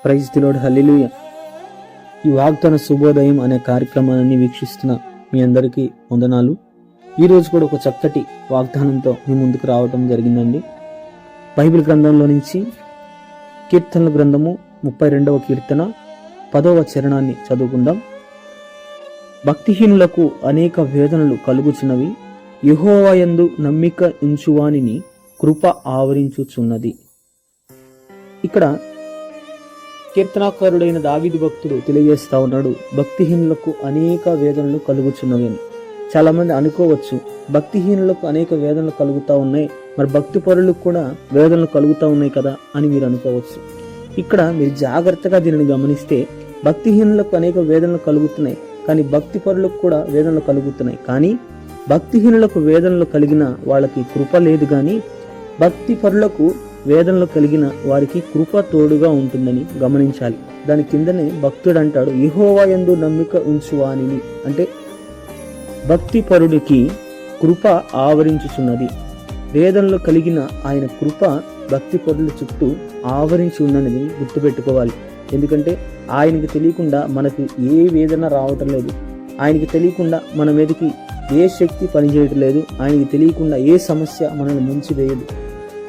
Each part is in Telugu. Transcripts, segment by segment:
ప్రైజ్ ది లార్డ్, హల్లెలూయా. ఈ వాగ్దాన శుభోదయం అనే కార్యక్రమాన్ని వీక్షిస్తున్న మీ అందరికీ వందనాలు. ఈరోజు కూడా ఒక చక్కటి వాగ్దానంతో మీ ముందుకు రావటం జరిగిందండి. బైబిల్ గ్రంథంలో నుంచి కీర్తనల గ్రంథము 32వ కీర్తన 10వ చరణాన్ని చదువుకుందాం. భక్తిహీనులకు అనేక వేదనలు కలుగుచున్నవి, యెహోవా యందు నమ్మిక ఉంచువానిని కృప ఆవరించుచున్నది. ఇక్కడ కీర్తనాకారుడైన దావీదు భక్తుడు తెలియజేస్తా ఉన్నాడు, భక్తిహీనులకు అనేక వేదనలు కలుగుచున్నవి అని. చాలా మంది అనుకోవచ్చు, భక్తిహీనులకు అనేక వేదనలు కలుగుతూ ఉన్నాయి, మరి భక్తి పరులకు కూడా వేదనలు కలుగుతూ ఉన్నాయి కదా అని మీరు అనుకోవచ్చు. ఇక్కడ మీరు జాగ్రత్తగా దీనిని గమనిస్తే, భక్తిహీనులకు అనేక వేదనలు కలుగుతున్నాయి, కానీ భక్తి పరులకు కూడా వేదనలు కలుగుతున్నాయి. కానీ భక్తిహీనులకు వేదనలు కలిగిన వాళ్ళకి కృప లేదు, కానీ భక్తి పరులకు వేదనలు కలిగిన వారికి కృప తోడుగా ఉంటుందని గమనించాలి. దాని కిందనే భక్తుడు అంటాడు, యెహోవా యందు నమ్మిక ఉంచువానిని. అంటే భక్తి పరుడికి కృప ఆవరించుచున్నది. వేదనలు కలిగిన ఆయన కృప భక్తి పరుల చుట్టూ ఆవరించి ఉన్నది గుర్తుపెట్టుకోవాలి. ఎందుకంటే ఆయనకి తెలియకుండా మనకు ఏ వేదన రావటం లేదు, ఆయనకి తెలియకుండా మన మీదకి ఏ శక్తి పనిచేయటం లేదు, ఆయనకి తెలియకుండా ఏ సమస్య మనల్ని ముంచివేయదు.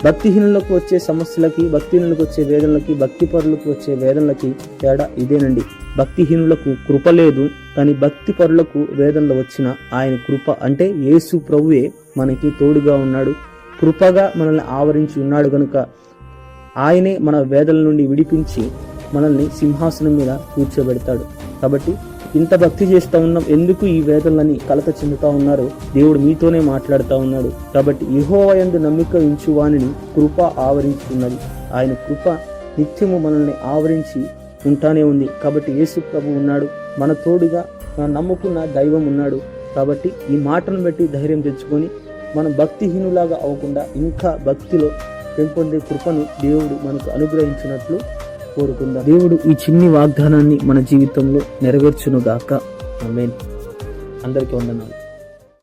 భక్తిహీనులకు వచ్చే సమస్యలకి, భక్తిహీనులకు వచ్చే వేదనలకి, భక్తి పరులకు వచ్చే వేదనలకి తేడా ఇదేనండి. భక్తిహీనులకు కృప లేదు, కానీ భక్తి పరులకు వేదనలు వచ్చిన ఆయన కృప అంటే యేసు ప్రభువే మనకి తోడుగా ఉన్నాడు, కృపగా మనల్ని ఆవరించి ఉన్నాడు. కనుక ఆయనే మన వేదనల నుండి విడిపించి మనల్ని సింహాసనం మీద కూర్చోబెడతాడు. కాబట్టి ఇంత భక్తి చేస్తూ ఉన్నాం, ఎందుకు ఈ వేదనలని కలత చెందుతా ఉన్నారు? దేవుడు మీతోనే మాట్లాడుతూ ఉన్నాడు. కాబట్టి యెహోవా యందు నమ్మిక ఉంచువానిని కృప ఆవరించుకున్నది. ఆయన కృప నిత్యము మనల్ని ఆవరించి ఉంటానే ఉంది. కాబట్టి యేసు ప్రభు ఉన్నాడు, మన తోడుగా మనం నమ్ముకున్న దైవం ఉన్నాడు. కాబట్టి ఈ మాటను బట్టి ధైర్యం తెచ్చుకొని మనం భక్తిహీనులాగా అవ్వకుండా ఇంకా భక్తిలో పెంపొందే కృపను దేవుడు మనకు అనుగ్రహించినట్లు కోరుకుందాం. దేవుడు ఈ చిన్ని వాగ్దానాన్ని మన జీవితంలో నెరవేర్చును గాక. ఆమేన్. అందరికీ వందనాలు.